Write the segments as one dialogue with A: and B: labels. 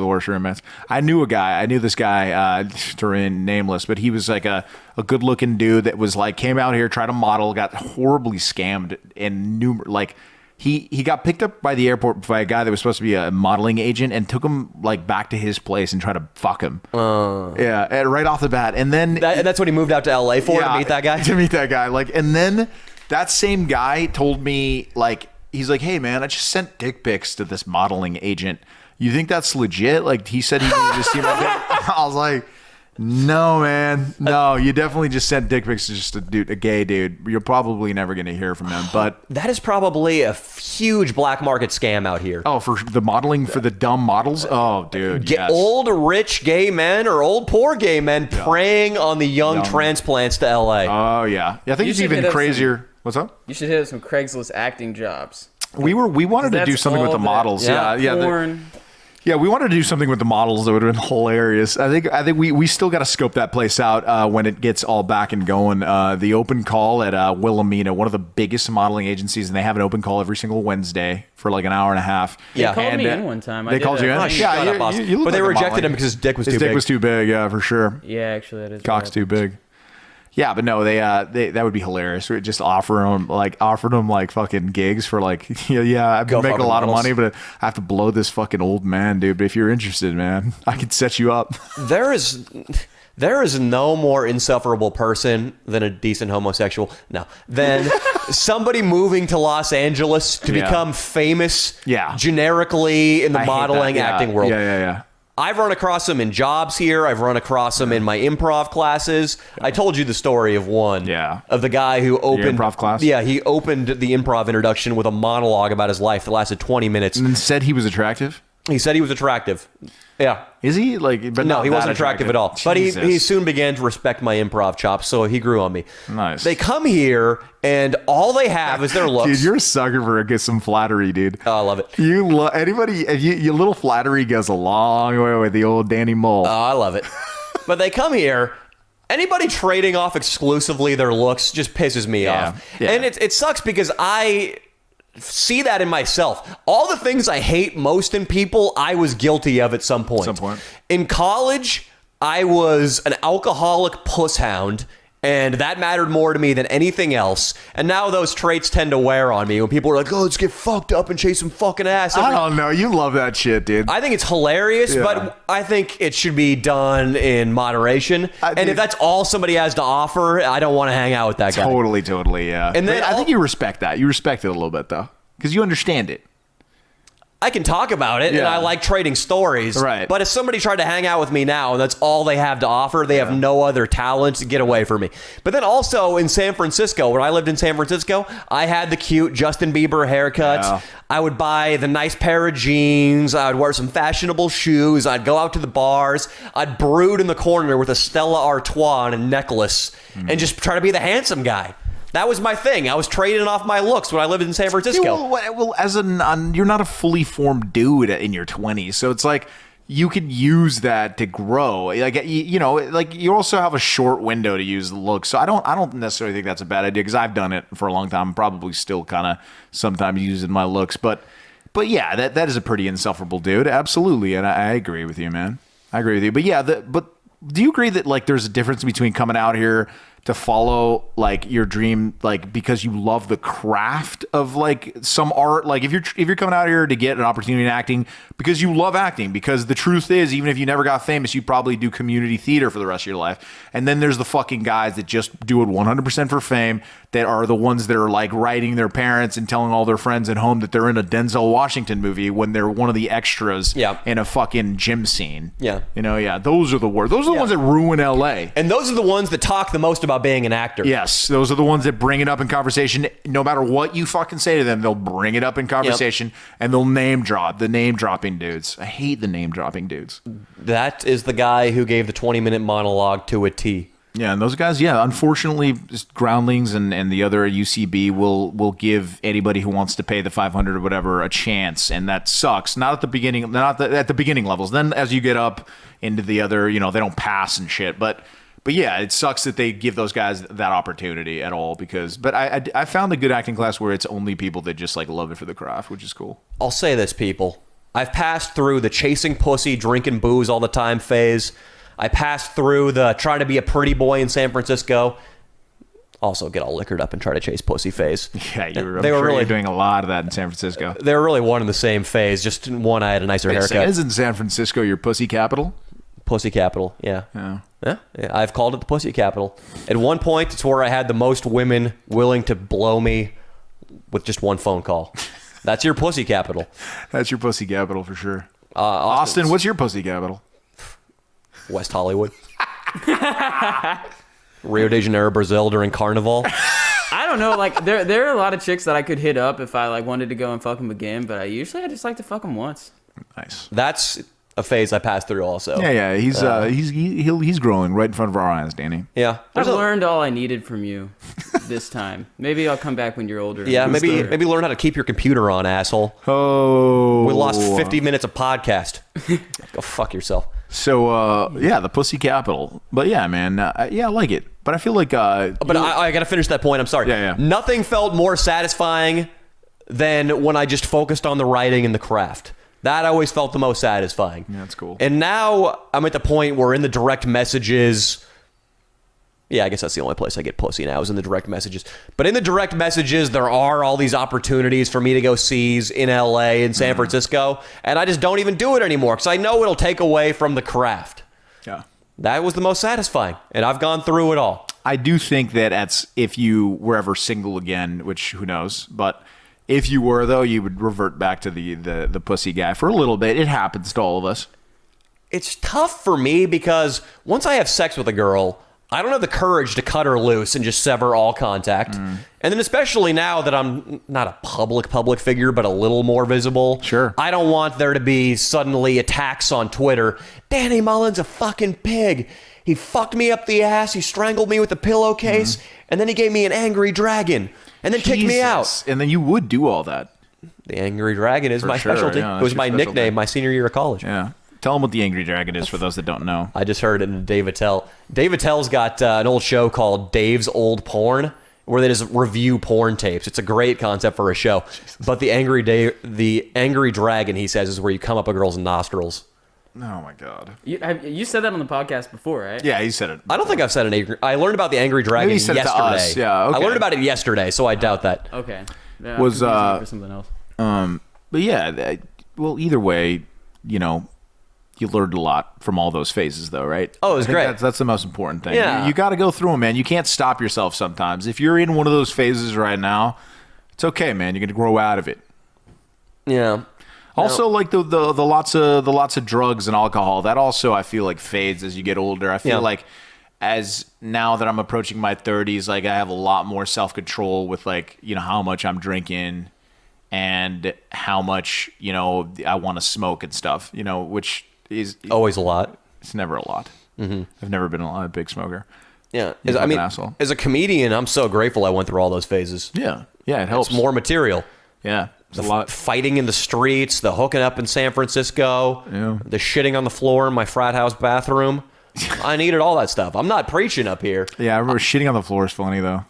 A: the worst roommates. I knew this guy, to remain nameless, but he was like a good looking dude that was like, came out here, tried to model, got horribly scammed, and he got picked up by the airport by a guy that was supposed to be a modeling agent and took him like back to his place and tried to fuck him. Yeah, and right off the bat. And then
B: that's what he moved out to LA for, to meet that guy?
A: To meet that guy. Like, and then that same guy told me, like, he's like, hey man, I just sent dick pics to this modeling agent. You think that's legit? Like, he said he needed to see my dick. I was like, no, man. No, you definitely just sent dick pics to just a gay dude. You're probably never going to hear from him. But
B: that is probably a huge black market scam out here.
A: Oh, for the modeling, for the dumb models? Oh, dude, yes.
B: Old, rich gay men or old, poor gay men preying on the young transplants to LA.
A: Oh, yeah. I think it's even crazier. What's up?
C: You should hit some Craigslist acting jobs.
A: We wanted to do something with the models.
C: Porn.
A: Yeah, we wanted to do something with the models that would have been hilarious. I think we still got to scope that place out when it gets all back and going. The open call at Wilhelmina, one of the biggest modeling agencies, and they have an open call every single Wednesday for like an hour and a half.
C: Yeah, they called me in one time.
A: They called you in?
B: But they rejected him because his dick was too big.
A: His dick was too big, yeah, for sure.
C: Yeah, actually, that is
A: Cock's too big. Yeah, but no, they that would be hilarious. We just offered them like fucking gigs for like, I've been making a lot of money, but I have to blow this fucking old man, dude. But if you're interested, man, I could set you up.
B: There is no more insufferable person than a decent homosexual. No, than somebody moving to Los Angeles to become famous.
A: Yeah.
B: Generically in the modeling acting world.
A: Yeah.
B: I've run across them in jobs here. I've run across them in my improv classes. I told you the story of one.
A: Yeah.
B: Of the guy who opened...
A: Your improv class?
B: Yeah, he opened the improv introduction with a monologue about his life that lasted 20 minutes.
A: And then said he was attractive?
B: He said he was attractive. Yeah.
A: Is he? But
B: no, he wasn't attractive at all.
A: Jesus.
B: But he soon began to respect my improv chops, so he grew on me.
A: Nice.
B: They come here, and all they have is their looks.
A: Dude, you're a sucker for some flattery, dude.
B: Oh, I love it.
A: Your little flattery goes a long way with the old Danny Mole.
B: Oh, I love it. But they come here... Anybody trading off exclusively their looks just pisses me off. Yeah. And it sucks because I see that in myself. All the things I hate most in people, I was guilty of at some point. In college, I was an alcoholic puss hound, and that mattered more to me than anything else. And now those traits tend to wear on me when people are like, oh, let's get fucked up and chase some fucking ass.
A: I don't know. You love that shit, dude.
B: I think it's hilarious, but I think it should be done in moderation. And if that's all somebody has to offer, I don't want to hang out with that guy.
A: Totally, yeah. And then I think you respect that. You respect it a little bit, though, because you understand it.
B: I can talk about it, and I like trading stories.
A: Right.
B: But if somebody tried to hang out with me now, and that's all they have to offer, they have no other talent to get away from me. But then also in San Francisco, when I lived in San Francisco, I had the cute Justin Bieber haircut. Yeah. I would buy the nice pair of jeans. I would wear some fashionable shoes. I'd go out to the bars. I'd brood in the corner with a Stella Artois and a necklace and just try to be the handsome guy. That was my thing. I was trading off my looks when I lived in San Francisco.
A: Well, you're not a fully formed dude in your 20s, so it's like you could use that to grow. Like you also have a short window to use the look. So I don't necessarily think that's a bad idea because I've done it for a long time. I'm probably still kind of sometimes using my looks, but yeah, that is a pretty insufferable dude, absolutely, and I agree with you, man. I agree with you, but yeah, but do you agree that like there's a difference between coming out here to follow like your dream, like because you love the craft of like some art, like if you're coming out here to get an opportunity in acting because you love acting, because the truth is, even if you never got famous, you probably do community theater for the rest of your life. And then there's the fucking guys that just do it 100% for fame, that are the ones that are like writing their parents and telling all their friends at home that they're in a Denzel Washington movie when they're one of the extras in a fucking gym scene.
B: Yeah.
A: Those are the worst. Those are the ones that ruin LA.
B: And those are the ones that talk the most about being an actor.
A: Yes, those are the ones that bring it up in conversation. No matter what you fucking say to them, they'll bring it up in conversation and they'll name drop the name dropping dudes. I hate the name dropping dudes.
B: That is the guy who gave the 20-minute monologue to a T.
A: Yeah, and those guys, unfortunately, just Groundlings and the other UCB will give anybody who wants to pay the $500 or whatever a chance, and that sucks. Not at the beginning, at the beginning levels. Then as you get up into the other, they don't pass and shit. But yeah, it sucks that they give those guys that opportunity at all. But I found a good acting class where it's only people that just like love it for the craft, which is cool.
B: I'll say this, people. I've passed through the chasing pussy, drinking booze all the time phase. I passed through the trying to be a pretty boy in San Francisco. Also get all liquored up and try to chase pussy phase.
A: Yeah, they were really doing a lot of that in San Francisco.
B: They were really one and the same phase. Just one, I had a nicer haircut.
A: Isn't San Francisco your pussy capital?
B: Pussy capital, yeah. Yeah. I've called it the pussy capital. At one point, it's where I had the most women willing to blow me with just one phone call. That's your pussy capital.
A: That's your pussy capital for sure. Austin, what's your pussy capital?
B: West Hollywood. Rio de Janeiro, Brazil during Carnival.
C: I don't know. Like there are a lot of chicks that I could hit up if I like wanted to go and fuck them again, but I just like to fuck them once.
A: Nice.
B: That's a phase I passed through also.
A: Yeah. He's growing right in front of our eyes, Danny.
B: Yeah.
C: I've learned all I needed from you this time. Maybe I'll come back when you're older.
B: Yeah, maybe learn how to keep your computer on, asshole.
A: Oh.
B: We lost 50 minutes of podcast. Go fuck yourself.
A: So, the pussy capital. But yeah, man, I like it. But I feel like...
B: but I got to finish that point. I'm sorry.
A: Yeah.
B: Nothing felt more satisfying than when I just focused on the writing and the craft. That always felt the most satisfying.
A: Yeah, that's cool.
B: And now I'm at the point where in the direct messages... Yeah, I guess that's the only place I get pussy now is in the direct messages. But in the direct messages, there are all these opportunities for me to go seize in LA and San Francisco. And I just don't even do it anymore because I know it'll take away from the craft.
A: Yeah.
B: That was the most satisfying. And I've gone through it all.
A: I do think that if you were ever single again, which who knows, but if you were, though, you would revert back to the pussy guy for a little bit. It happens to all of us.
B: It's tough for me because once I have sex with a girl... I don't have the courage to cut her loose and just sever all contact. And then especially now that I'm not a public figure, but a little more visible.
A: Sure.
B: I don't want there to be suddenly attacks on Twitter. Danny Mullen's a fucking pig. He fucked me up the ass. He strangled me with a pillowcase. And then he gave me an angry dragon. And then kicked me out.
A: And then you would do all that.
B: The angry dragon is my specialty.
A: Yeah,
B: it was my nickname my senior year of college.
A: Yeah. Tell them what the Angry Dragon is for those that don't know.
B: I just heard it in Dave Attell. Dave Attell's got an old show called Dave's Old Porn, where they just review porn tapes. It's a great concept for a show. But the Angry Dragon, he says, is where you come up a girl's nostrils.
A: Oh my God!
C: You said that on the podcast before, right?
A: Yeah, he said it.
B: I don't think I've said an angry. I learned about the Angry Dragon
A: Maybe he said
B: yesterday.
A: It to us. Yeah, okay.
B: I learned about it yesterday, so I doubt that.
C: Okay. Yeah,
A: was
C: for something else.
A: But yeah, well, either way, you learned a lot from all those phases, though, right?
B: Oh, it was great.
A: That's the most important thing.
B: Yeah.
A: You got to go through them, man. You can't stop yourself sometimes. If you're in one of those phases right now, it's okay, man. You're going to grow out of it.
B: Yeah.
A: Also, like the lots of drugs and alcohol, that also I feel like fades as you get older. I feel like as now that I'm approaching my 30s, like I have a lot more self-control with how much I'm drinking and how much, I want to smoke and stuff, which is
B: always a lot.
A: It's never a lot. Mm-hmm. I've never been a big smoker.
B: Yeah.
A: Asshole.
B: As a comedian, I'm so grateful I went through all those phases.
A: Yeah. Yeah, it helps.
B: It's more material.
A: Yeah.
B: The fighting in the streets, the hooking up in San Francisco, the shitting on the floor in my frat house bathroom. I needed all that stuff. I'm not preaching up here.
A: Yeah, I remember shitting on the floor is funny, though.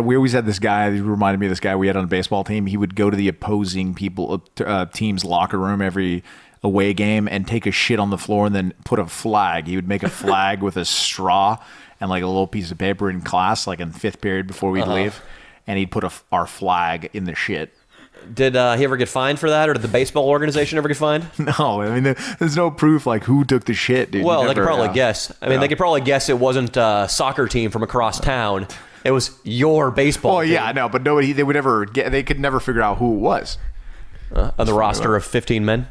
A: We always had this guy. He reminded me of this guy we had on a baseball team. He would go to the opposing team's locker room every away game and take a shit on the floor and then put a flag. He would make a flag with a straw and like a little piece of paper in class, like in fifth period before we'd leave. And he'd put our flag in the shit.
B: Did he ever get fined for that, or did the baseball organization ever get fined?
A: No, I mean, there's no proof like who took the shit, dude.
B: Well, they could probably guess. I mean, they could probably guess it wasn't a soccer team from across town. It was your baseball team.
A: Yeah, I know, but they could never figure out who it was.
B: On the roster of 15 men?